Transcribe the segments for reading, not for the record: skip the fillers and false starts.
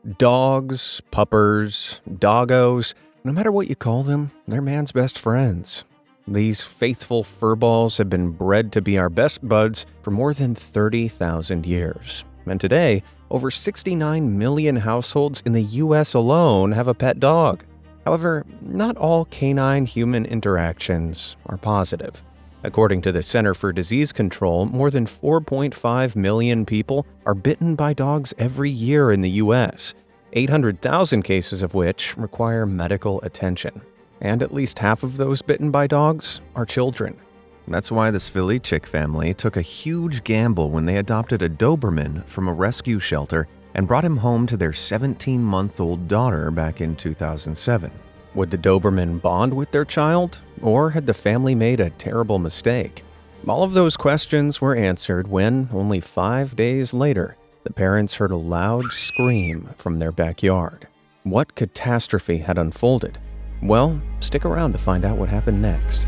Dogs, puppers, doggos, no matter what you call them, they're man's best friends. These faithful furballs have been bred to be our best buds for more than 30,000 years. And today, over 69 million households in the US alone have a pet dog. However, not all canine-human interactions are positive. According to the Center for Disease Control, more than 4.5 million people are bitten by dogs every year in the U.S., 800,000 cases of which require medical attention. And at least half of those bitten by dogs are children. That's why the Svilichik family took a huge gamble when they adopted a Doberman from a rescue shelter and brought him home to their 17-month-old daughter back in 2007. Would the Doberman bond with their child, or had the family made a terrible mistake? All of those questions were answered when, only 5 days later, the parents heard a loud scream from their backyard. What catastrophe had unfolded? Well, stick around to find out what happened next.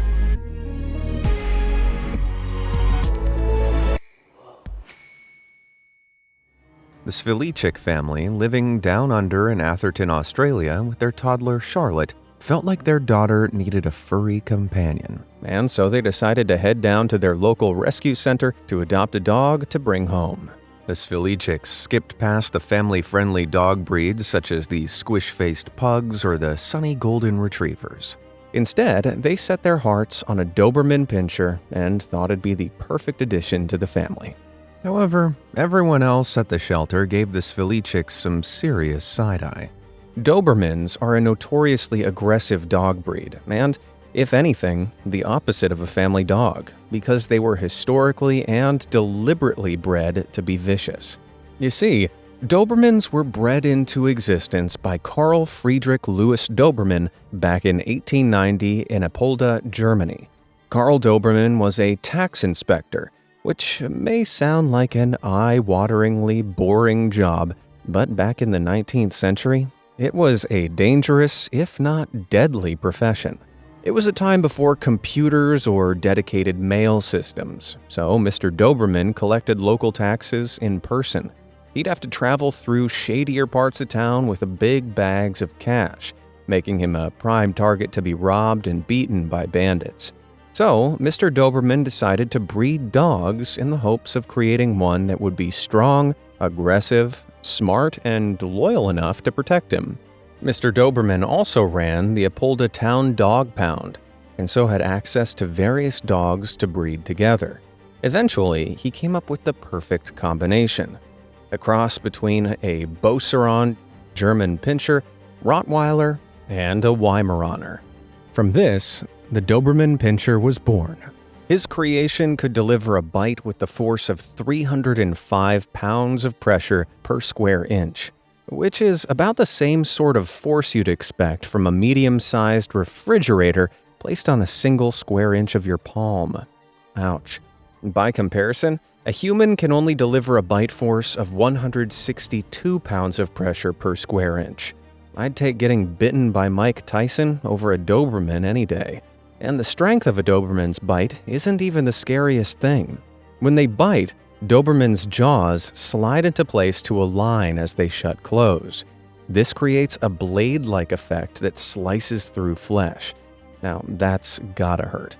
The Svilichik family, living down under in Atherton, Australia, with their toddler Charlotte, felt like their daughter needed a furry companion, and so they decided to head down to their local rescue center to adopt a dog to bring home. The Svilichiks skipped past the family-friendly dog breeds such as the squish-faced pugs or the sunny golden retrievers. Instead, they set their hearts on a Doberman pinscher and thought it'd be the perfect addition to the family. However, everyone else at the shelter gave the Svilichiks some serious side-eye. Dobermans are a notoriously aggressive dog breed, and, if anything, the opposite of a family dog, because they were historically and deliberately bred to be vicious. You see, Dobermans were bred into existence by Carl Friedrich Louis Doberman back in 1890 in Apolda, Germany. Carl Doberman was a tax inspector, which may sound like an eye-wateringly boring job, but back in the 19th century, it was a dangerous, if not deadly, profession. It was a time before computers or dedicated mail systems, so Mr. Doberman collected local taxes in person. He'd have to travel through shadier parts of town with big bags of cash, making him a prime target to be robbed and beaten by bandits. So, Mr. Doberman decided to breed dogs in the hopes of creating one that would be strong, aggressive, smart, and loyal enough to protect him. Mr. Doberman also ran the Apolda Town Dog Pound, and so had access to various dogs to breed together. Eventually, he came up with the perfect combination: a cross between a Beauceron, German Pinscher, Rottweiler, and a Weimaraner. From this, the Doberman Pinscher was born. His creation could deliver a bite with the force of 305 pounds of pressure per square inch, which is about the same sort of force you'd expect from a medium-sized refrigerator placed on a single square inch of your palm. Ouch. By comparison, a human can only deliver a bite force of 162 pounds of pressure per square inch. I'd take getting bitten by Mike Tyson over a Doberman any day. And the strength of a Doberman's bite isn't even the scariest thing. When they bite, Doberman's jaws slide into place to a line as they shut close. This creates a blade-like effect that slices through flesh. Now, that's gotta hurt.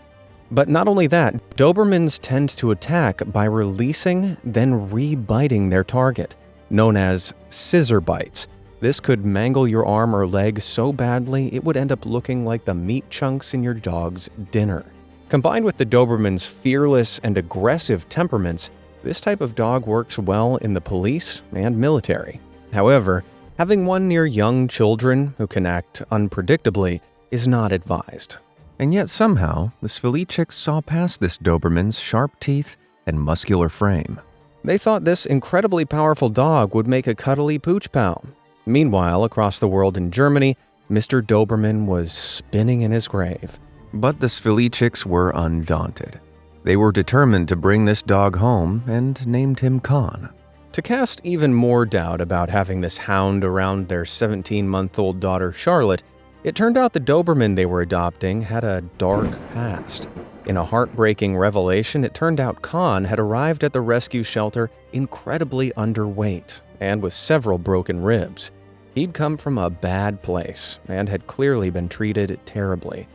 But not only that, Dobermans tend to attack by releasing, then re-biting their target, known as scissor bites. This could mangle your arm or leg so badly it would end up looking like the meat chunks in your dog's dinner. Combined with the Doberman's fearless and aggressive temperaments, this type of dog works well in the police and military. However, having one near young children who can act unpredictably is not advised. And yet somehow, the Svilichiks saw past this Doberman's sharp teeth and muscular frame. They thought this incredibly powerful dog would make a cuddly pooch pal. Meanwhile, across the world in Germany, Mr. Doberman was spinning in his grave. But the Svilichiks were undaunted. They were determined to bring this dog home and named him Khan. To cast even more doubt about having this hound around their 17-month-old daughter Charlotte, it turned out the Doberman they were adopting had a dark past. In a heartbreaking revelation, it turned out Khan had arrived at the rescue shelter incredibly underweight and with several broken ribs. He'd come from a bad place and had clearly been treated terribly.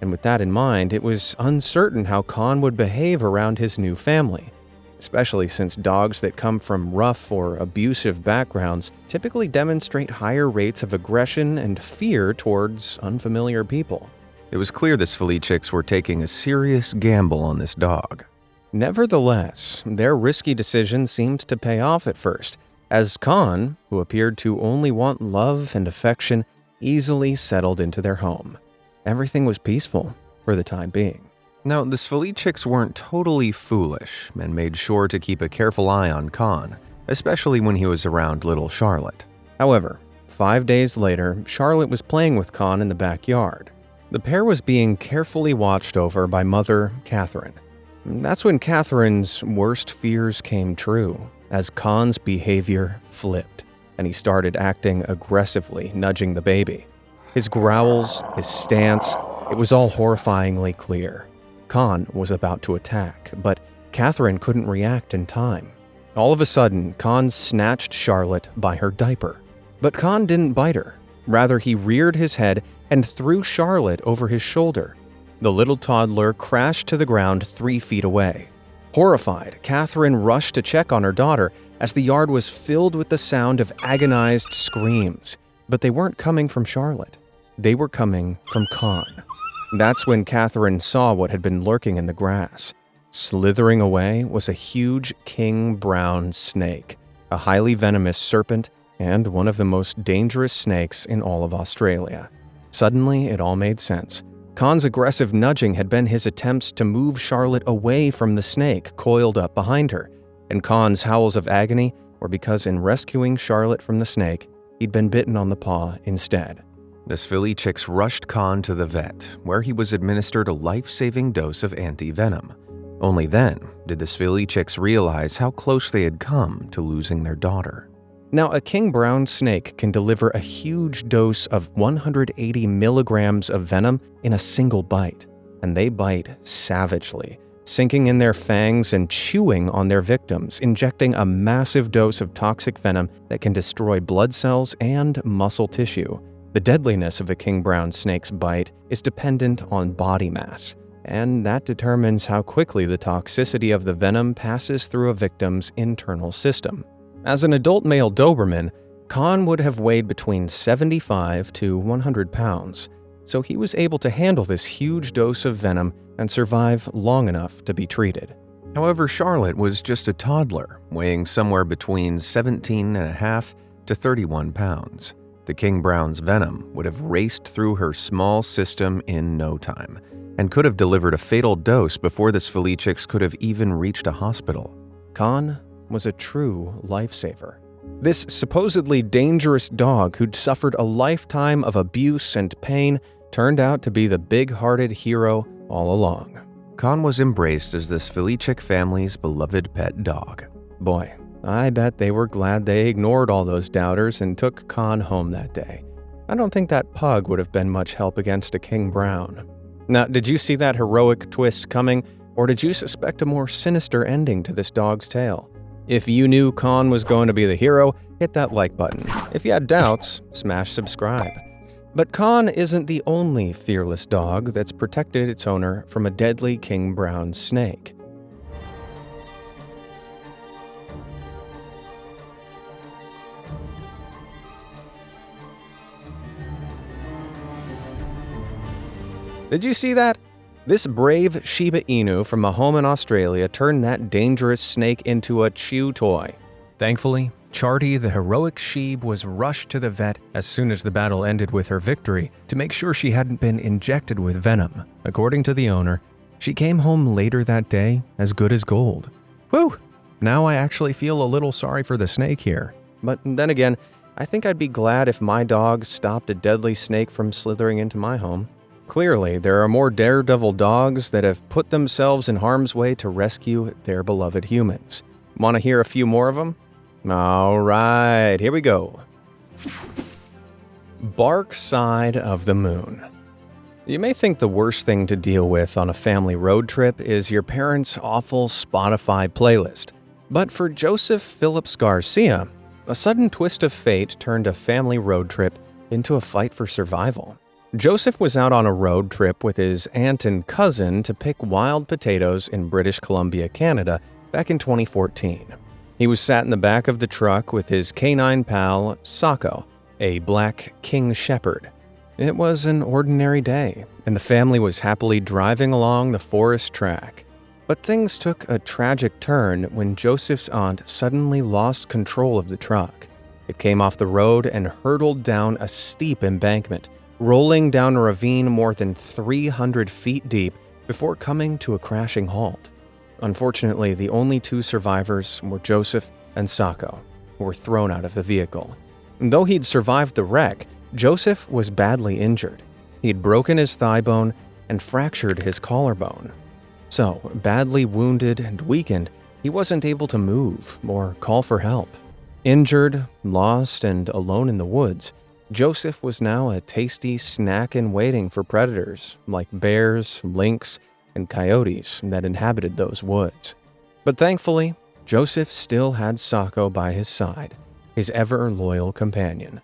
And with that in mind, it was uncertain how Con would behave around his new family, especially since dogs that come from rough or abusive backgrounds typically demonstrate higher rates of aggression and fear towards unfamiliar people. It was clear the Sviličiks were taking a serious gamble on this dog. Nevertheless, their risky decision seemed to pay off at first, as Con, who appeared to only want love and affection, easily settled into their home. Everything was peaceful for the time being. Now, the Sviličiks weren't totally foolish and made sure to keep a careful eye on Con, especially when he was around little Charlotte. However, 5 days later, Charlotte was playing with Con in the backyard. The pair was being carefully watched over by mother Catherine. That's when Catherine's worst fears came true, as Con's behavior flipped, and he started acting aggressively, nudging the baby. His growls, his stance, it was all horrifyingly clear. Con was about to attack, but Catherine couldn't react in time. All of a sudden, Con snatched Charlotte by her diaper. But Con didn't bite her. Rather, he reared his head and threw Charlotte over his shoulder. The little toddler crashed to the ground 3 feet away. Horrified, Catherine rushed to check on her daughter as the yard was filled with the sound of agonized screams. But they weren't coming from Charlotte. They were coming from Con. That's when Catherine saw what had been lurking in the grass. Slithering away was a huge king brown snake, a highly venomous serpent and one of the most dangerous snakes in all of Australia. Suddenly, it all made sense. Con's aggressive nudging had been his attempts to move Charlotte away from the snake coiled up behind her, and Con's howls of agony were because in rescuing Charlotte from the snake, he'd been bitten on the paw instead. The Sviličiks rushed Con to the vet, where he was administered a life-saving dose of anti-venom. Only then did the Sviličiks realize how close they had come to losing their daughter. Now, a king brown snake can deliver a huge dose of 180 milligrams of venom in a single bite, and they bite savagely, sinking in their fangs and chewing on their victims, injecting a massive dose of toxic venom that can destroy blood cells and muscle tissue. The deadliness of a king brown snake's bite is dependent on body mass, and that determines how quickly the toxicity of the venom passes through a victim's internal system. As an adult male Doberman, Con would have weighed between 75 to 100 pounds, so he was able to handle this huge dose of venom and survive long enough to be treated. However, Charlotte was just a toddler, weighing somewhere between 17.5 to 31 pounds. The king brown's venom would have raced through her small system in no time, and could have delivered a fatal dose before the Sviličiks could have even reached a hospital. Con was a true lifesaver. This supposedly dangerous dog who'd suffered a lifetime of abuse and pain turned out to be the big-hearted hero all along. Con was embraced as the Sviličik family's beloved pet dog. Boy, I bet they were glad they ignored all those doubters and took Con home that day. I don't think that pug would have been much help against a king brown. Now, did you see that heroic twist coming, or did you suspect a more sinister ending to this dog's tale? If you knew Con was going to be the hero, hit that like button. If you had doubts, smash subscribe. But Con isn't the only fearless dog that's protected its owner from a deadly king brown snake. Did you see that? This brave Shiba Inu from a home in Australia turned that dangerous snake into a chew toy. Thankfully, Charty, the heroic sheep, was rushed to the vet as soon as the battle ended with her victory to make sure she hadn't been injected with venom. According to the owner, she came home later that day as good as gold. Whew! Now I actually feel a little sorry for the snake here. But then again, I think I'd be glad if my dog stopped a deadly snake from slithering into my home. Clearly, there are more daredevil dogs that have put themselves in harm's way to rescue their beloved humans. Want to hear a few more of them? All right, here we go. Bark side of the moon. You may think the worst thing to deal with on a family road trip is your parents' awful Spotify playlist. But for Joseph Phillips Garcia, A sudden twist of fate turned a family road trip into a fight for survival. Joseph was out on a road trip with his aunt and cousin to pick wild potatoes in British Columbia, Canada, back in 2014. He was sat in the back of the truck with his canine pal, Sacco, a black king shepherd. It was an ordinary day, and the family was happily driving along the forest track. But things took a tragic turn when Joseph's aunt suddenly lost control of the truck. It came off the road and hurtled down a steep embankment, rolling down a ravine more than 300 feet deep before coming to a crashing halt. Unfortunately, the only two survivors were Joseph and Sacco, who were thrown out of the vehicle. And though he'd survived the wreck, Joseph was badly injured. He'd broken his thigh bone and fractured his collarbone. So, badly wounded and weakened, he wasn't able to move or call for help. Injured, lost, and alone in the woods, Joseph was now a tasty snack in waiting for predators like bears, lynx, and coyotes that inhabited those woods. But thankfully, Joseph still had Sacco by his side, his ever-loyal companion.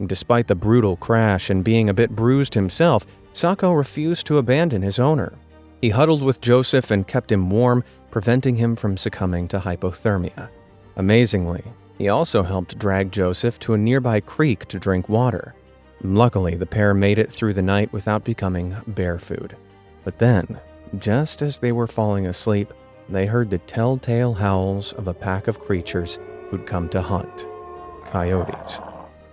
Despite the brutal crash and being a bit bruised himself, Sacco refused to abandon his owner. He huddled with Joseph and kept him warm, preventing him from succumbing to hypothermia. Amazingly, he also helped drag Joseph to a nearby creek to drink water. Luckily, the pair made it through the night without becoming bear food. But then, just as they were falling asleep, they heard the telltale howls of a pack of creatures who'd come to hunt. Coyotes.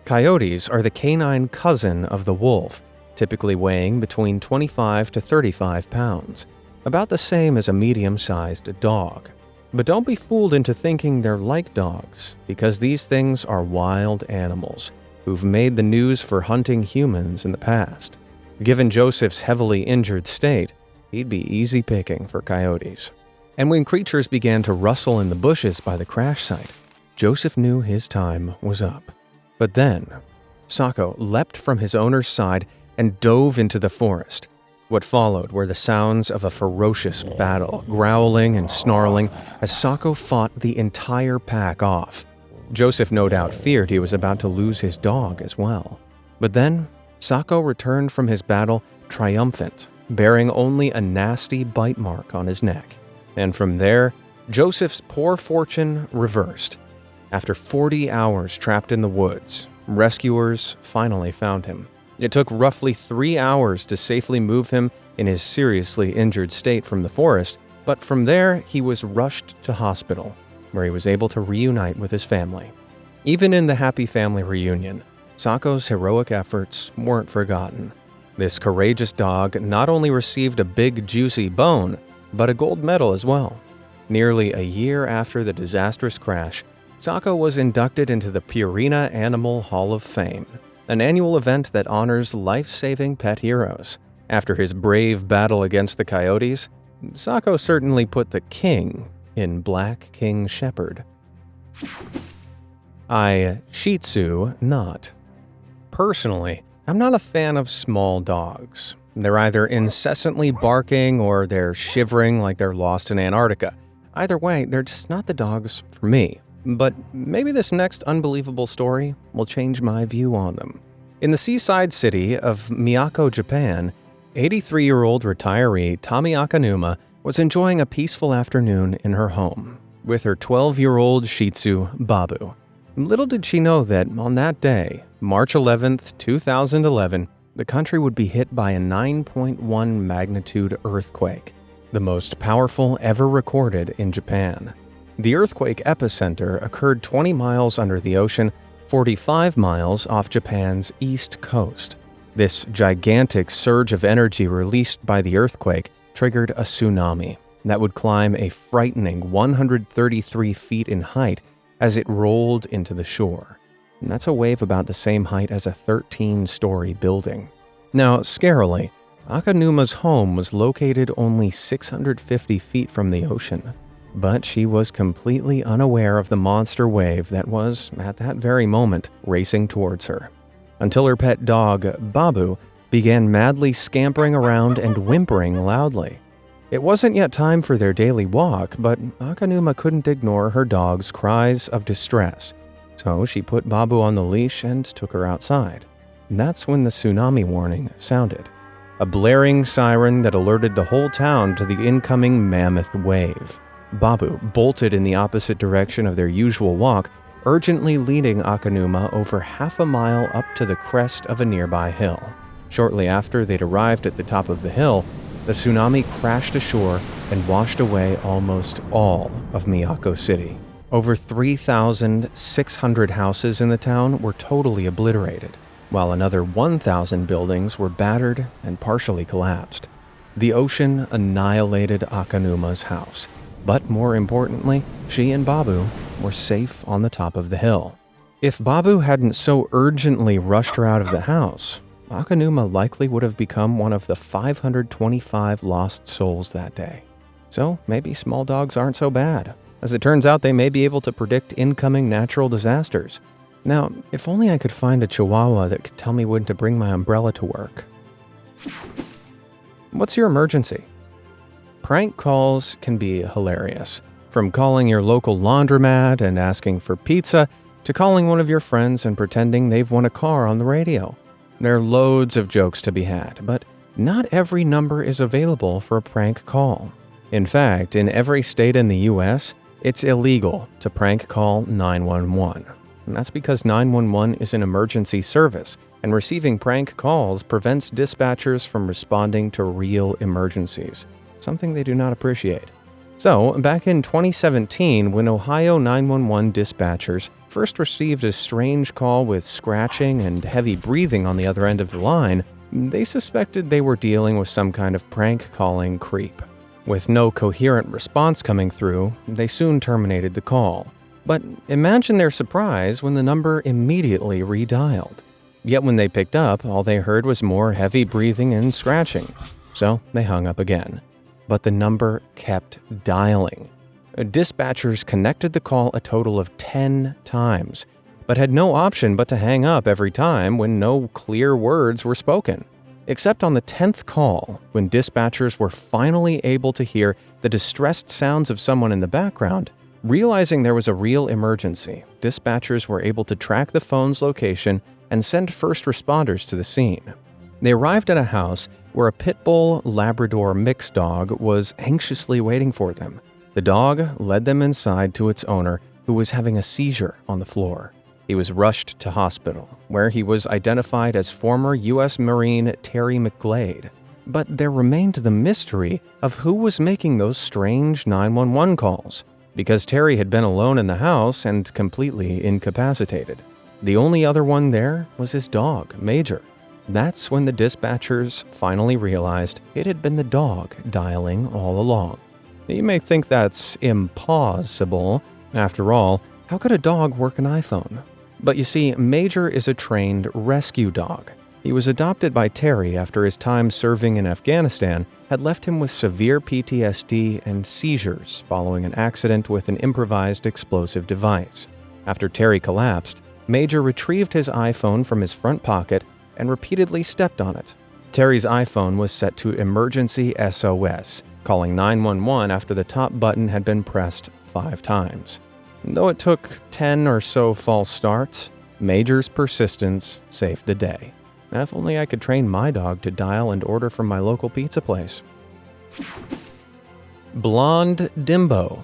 Coyotes are the canine cousin of the wolf, typically weighing between 25 to 35 pounds, about the same as a medium-sized dog. But don't be fooled into thinking they're like dogs, because these things are wild animals who've made the news for hunting humans in the past. Given Joseph's heavily injured state, he'd be easy picking for coyotes. And when creatures began to rustle in the bushes by the crash site, Joseph knew his time was up. But then, Sacco leapt from his owner's side and dove into the forest. What followed were the sounds of a ferocious battle, growling and snarling as Sacco fought the entire pack off. Joseph no doubt feared he was about to lose his dog as well. But then, Sacco returned from his battle triumphant, bearing only a nasty bite mark on his neck. And from there, Joseph's poor fortune reversed. After 40 hours trapped in the woods, rescuers finally found him. It took roughly 3 hours to safely move him in his seriously injured state from the forest, but from there he was rushed to hospital, where he was able to reunite with his family. Even in the happy family reunion, Sacco's heroic efforts weren't forgotten. This courageous dog not only received a big juicy bone, but a gold medal as well. Nearly a year after the disastrous crash, Sacco was inducted into the Purina Animal Hall of Fame, an annual event that honors life-saving pet heroes. After his brave battle against the coyotes, Sacco certainly put the king in Black King Shepherd. I Shih Tzu not. Personally, I'm not a fan of small dogs. They're either incessantly barking or they're shivering like they're lost in Antarctica. Either way, they're just not the dogs for me. But maybe this next unbelievable story will change my view on them. In the seaside city of Miyako, Japan, 83-year-old retiree Tami Akanuma was enjoying a peaceful afternoon in her home with her 12-year-old Shih Tzu, Babu. Little did she know that on that day, March 11, 2011, the country would be hit by a 9.1 magnitude earthquake, the most powerful ever recorded in Japan. The earthquake epicenter occurred 20 miles under the ocean, 45 miles off Japan's east coast. This gigantic surge of energy released by the earthquake triggered a tsunami that would climb a frightening 133 feet in height as it rolled into the shore. And that's a wave about the same height as a 13-story building. Now, scarily, Akanuma's home was located only 650 feet from the ocean. But she was completely unaware of the monster wave that was, at that very moment, racing towards her. Until her pet dog, Babu, began madly scampering around and whimpering loudly. It wasn't yet time for their daily walk, but Akanuma couldn't ignore her dog's cries of distress. So she put Babu on the leash and took her outside. And that's when the tsunami warning sounded. A blaring siren that alerted the whole town to the incoming mammoth wave. Babu bolted in the opposite direction of their usual walk, urgently leading Akanuma over half a mile up to the crest of a nearby hill. Shortly after they'd arrived at the top of the hill, the tsunami crashed ashore and washed away almost all of Miyako City. Over 3,600 houses in the town were totally obliterated, while another 1,000 buildings were battered and partially collapsed. The ocean annihilated Akanuma's house, but more importantly, she and Babu were safe on the top of the hill. If Babu hadn't so urgently rushed her out of the house, Akanuma likely would have become one of the 525 lost souls that day. So maybe small dogs aren't so bad. As it turns out, they may be able to predict incoming natural disasters. Now, if only I could find a chihuahua that could tell me when to bring my umbrella to work. What's your emergency? Prank calls can be hilarious. From calling your local laundromat and asking for pizza, to calling one of your friends and pretending they've won a car on the radio. There are loads of jokes to be had, but not every number is available for a prank call. In fact, in every state in the US, it's illegal to prank call 911. And that's because 911 is an emergency service, and receiving prank calls prevents dispatchers from responding to real emergencies, something they do not appreciate. So, back in 2017, when Ohio 911 dispatchers first received a strange call with scratching and heavy breathing on the other end of the line, they suspected they were dealing with some kind of prank calling creep. With no coherent response coming through, they soon terminated the call. But imagine their surprise when the number immediately redialed. Yet when they picked up, all they heard was more heavy breathing and scratching. So they hung up again. But the number kept dialing. Dispatchers connected the call a total of 10 times, but had no option but to hang up every time when no clear words were spoken. Except on the 10th call, when dispatchers were finally able to hear the distressed sounds of someone in the background. Realizing there was a real emergency, dispatchers were able to track the phone's location and send first responders to the scene. They arrived at a house where a pit bull Labrador mix dog was anxiously waiting for them. The dog led them inside to its owner, who was having a seizure on the floor. He was rushed to hospital, where he was identified as former U.S. Marine Terry McGlade. But there remained the mystery of who was making those strange 911 calls, because Terry had been alone in the house and completely incapacitated. The only other one there was his dog, Major. That's when the dispatchers finally realized it had been the dog dialing all along. You may think that's impossible. After all, how could a dog work an iPhone? But you see, Major is a trained rescue dog. He was adopted by Terry after his time serving in Afghanistan had left him with severe PTSD and seizures following an accident with an improvised explosive device. After Terry collapsed, Major retrieved his iPhone from his front pocket and repeatedly stepped on it. Terry's iPhone was set to emergency SOS, calling 911 after the top button had been pressed 5 times. Though it took 10 or so false starts, Major's persistence saved the day. If only I could train my dog to dial and order from my local pizza place. Blonde Dimbo.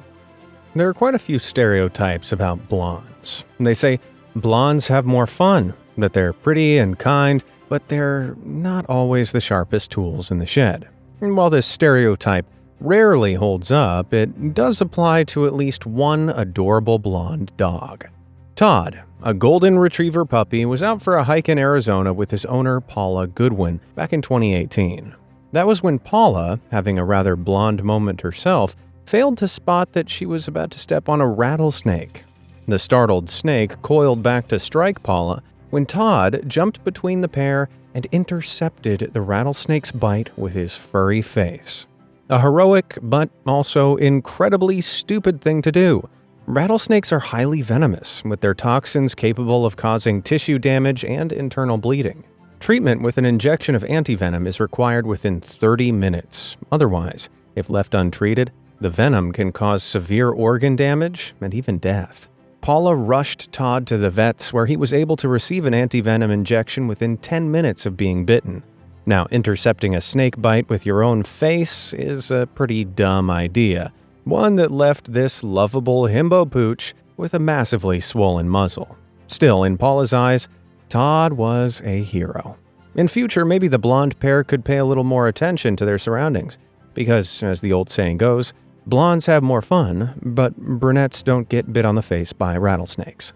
There are quite a few stereotypes about blondes. They say blondes have more fun, that they're pretty and kind, but they're not always the sharpest tools in the shed. And while this stereotype rarely holds up, it does apply to at least one adorable blonde dog. Todd, a golden retriever puppy, was out for a hike in Arizona with his owner Paula Goodwin back in 2018. That was when Paula, having a rather blonde moment herself, failed to spot that she was about to step on a rattlesnake. The startled snake coiled back to strike Paula when Todd jumped between the pair and intercepted the rattlesnake's bite with his furry face. A heroic, but also incredibly stupid thing to do. Rattlesnakes are highly venomous, with their toxins capable of causing tissue damage and internal bleeding. Treatment with an injection of antivenom is required within 30 minutes. Otherwise, if left untreated, the venom can cause severe organ damage and even death. Paula rushed Todd to the vet's where he was able to receive an antivenom injection within 10 minutes of being bitten. Now, intercepting a snake bite with your own face is a pretty dumb idea, one that left this lovable himbo pooch with a massively swollen muzzle. Still, in Paula's eyes, Todd was a hero. In future, maybe the blonde pair could pay a little more attention to their surroundings, because, as the old saying goes, blondes have more fun, but brunettes don't get bit on the face by rattlesnakes.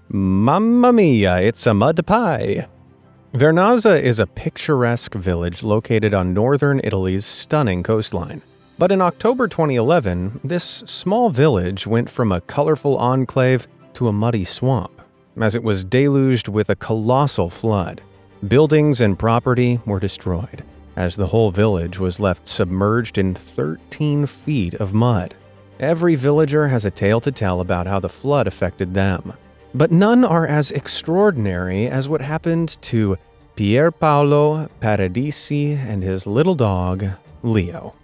Mamma mia, it's a mud pie! Vernazza is a picturesque village located on northern Italy's stunning coastline. But in October 2011, this small village went from a colorful enclave to a muddy swamp, as it was deluged with a colossal flood. Buildings and property were destroyed, as the whole village was left submerged in 13 feet of mud. Every villager has a tale to tell about how the flood affected them. But none are as extraordinary as what happened to Pierpaolo Paradisi and his little dog, Leo.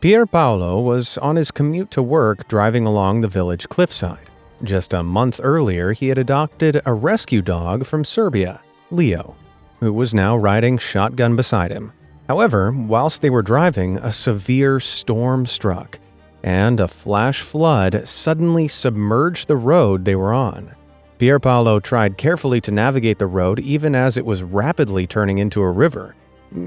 Pierpaolo was on his commute to work driving along the village cliffside. Just a month earlier, he had adopted a rescue dog from Serbia, Leo, who was now riding shotgun beside him. However, whilst they were driving, a severe storm struck, and a flash flood suddenly submerged the road they were on. Pierpaolo tried carefully to navigate the road even as it was rapidly turning into a river.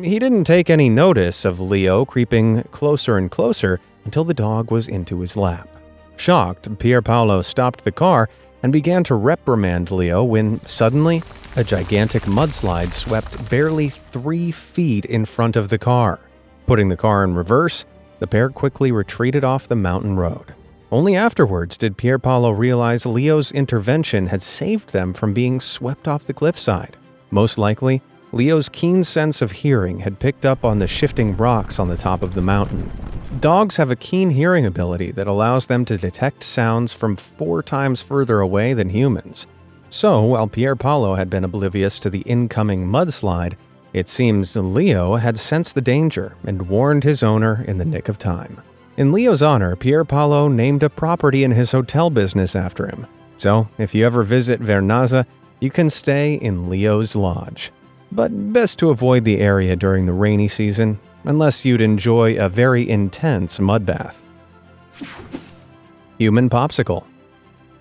He didn't take any notice of Leo creeping closer and closer until the dog was into his lap. Shocked, Pierpaolo stopped the car and began to reprimand Leo when suddenly a gigantic mudslide swept barely 3 feet in front of the car. Putting the car in reverse, the pair quickly retreated off the mountain road. Only afterwards did Pierpaolo realize Leo's intervention had saved them from being swept off the cliffside. Most likely, Leo's keen sense of hearing had picked up on the shifting rocks on the top of the mountain. Dogs have a keen hearing ability that allows them to detect sounds from 4 times further away than humans. So, while Pierpaolo had been oblivious to the incoming mudslide, it seems Leo had sensed the danger and warned his owner in the nick of time. In Leo's honor, Pierpaolo named a property in his hotel business after him. So, if you ever visit Vernazza, you can stay in Leo's lodge. But best to avoid the area during the rainy season, unless you'd enjoy a very intense mud bath. Human popsicle.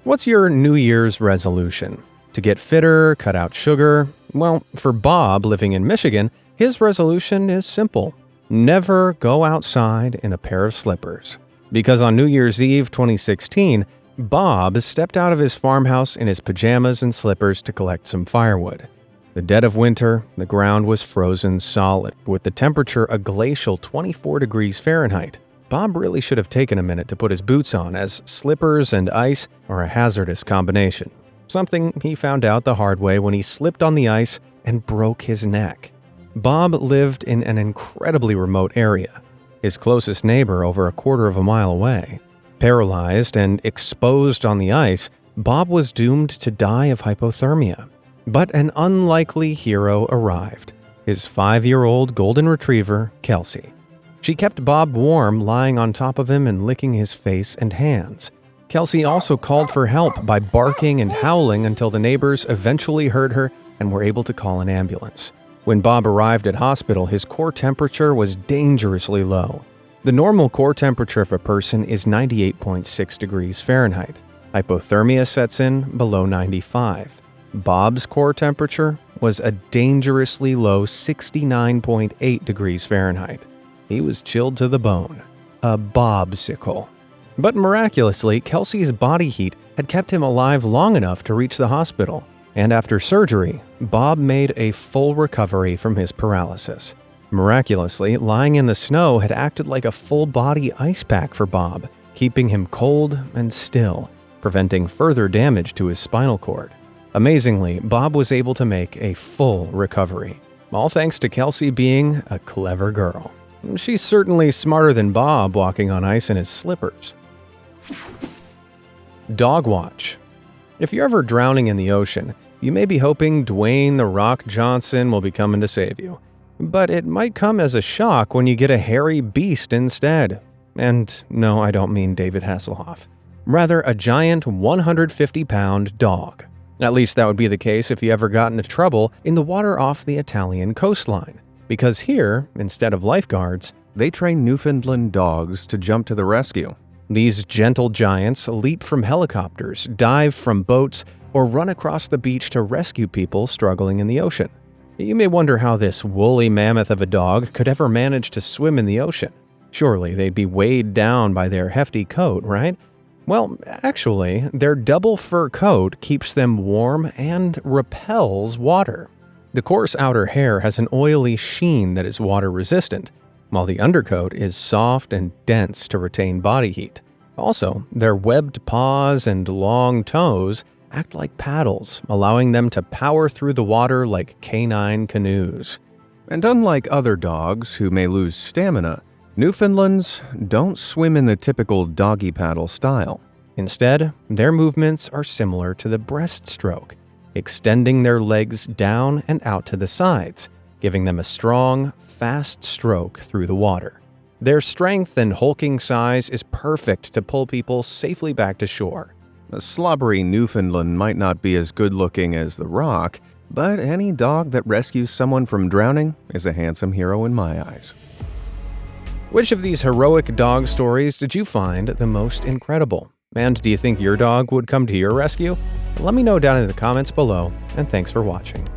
What's your New Year's resolution? To get fitter, cut out sugar? Well, for Bob, living in Michigan, his resolution is simple. Never go outside in a pair of slippers. Because on New Year's Eve 2016, Bob stepped out of his farmhouse in his pajamas and slippers to collect some firewood. The dead of winter, the ground was frozen solid, with the temperature a glacial 24 degrees Fahrenheit. Bob really should have taken a minute to put his boots on, as slippers and ice are a hazardous combination. Something he found out the hard way when he slipped on the ice and broke his neck. Bob lived in an incredibly remote area, his closest neighbor over a quarter of a mile away. Paralyzed and exposed on the ice, Bob was doomed to die of hypothermia. But an unlikely hero arrived, his 5-year-old golden retriever, Kelsey. She kept Bob warm, lying on top of him and licking his face and hands. Kelsey also called for help by barking and howling until the neighbors eventually heard her and were able to call an ambulance. When Bob arrived at hospital, his core temperature was dangerously low. The normal core temperature of a person is 98.6 degrees Fahrenheit. Hypothermia sets in below 95. Bob's core temperature was a dangerously low 69.8 degrees Fahrenheit. He was chilled to the bone. A Bobsicle. But miraculously, Kelsey's body heat had kept him alive long enough to reach the hospital. And after surgery, Bob made a full recovery from his paralysis. Miraculously, lying in the snow had acted like a full-body ice pack for Bob, keeping him cold and still, preventing further damage to his spinal cord. Amazingly, Bob was able to make a full recovery, all thanks to Kelsey being a clever girl. She's certainly smarter than Bob walking on ice in his slippers. Dog watch. If you're ever drowning in the ocean, you may be hoping Dwayne "The Rock" Johnson will be coming to save you. But it might come as a shock when you get a hairy beast instead. And no, I don't mean David Hasselhoff. Rather, a giant 150-pound dog. At least that would be the case if you ever got into trouble in the water off the Italian coastline. Because here, instead of lifeguards, they train Newfoundland dogs to jump to the rescue. These gentle giants leap from helicopters, dive from boats, or run across the beach to rescue people struggling in the ocean. You may wonder how this woolly mammoth of a dog could ever manage to swim in the ocean. Surely they'd be weighed down by their hefty coat, right? Well, actually, their double fur coat keeps them warm and repels water. The coarse outer hair has an oily sheen that is water-resistant, while the undercoat is soft and dense to retain body heat. Also, their webbed paws and long toes act like paddles, allowing them to power through the water like canine canoes. And unlike other dogs who may lose stamina, Newfoundlands don't swim in the typical doggy paddle style. Instead, their movements are similar to the breaststroke, extending their legs down and out to the sides, giving them a strong, fast stroke through the water. Their strength and hulking size is perfect to pull people safely back to shore. A slobbery Newfoundland might not be as good-looking as The Rock, but any dog that rescues someone from drowning is a handsome hero in my eyes. Which of these heroic dog stories did you find the most incredible? And do you think your dog would come to your rescue? Let me know down in the comments below, and thanks for watching.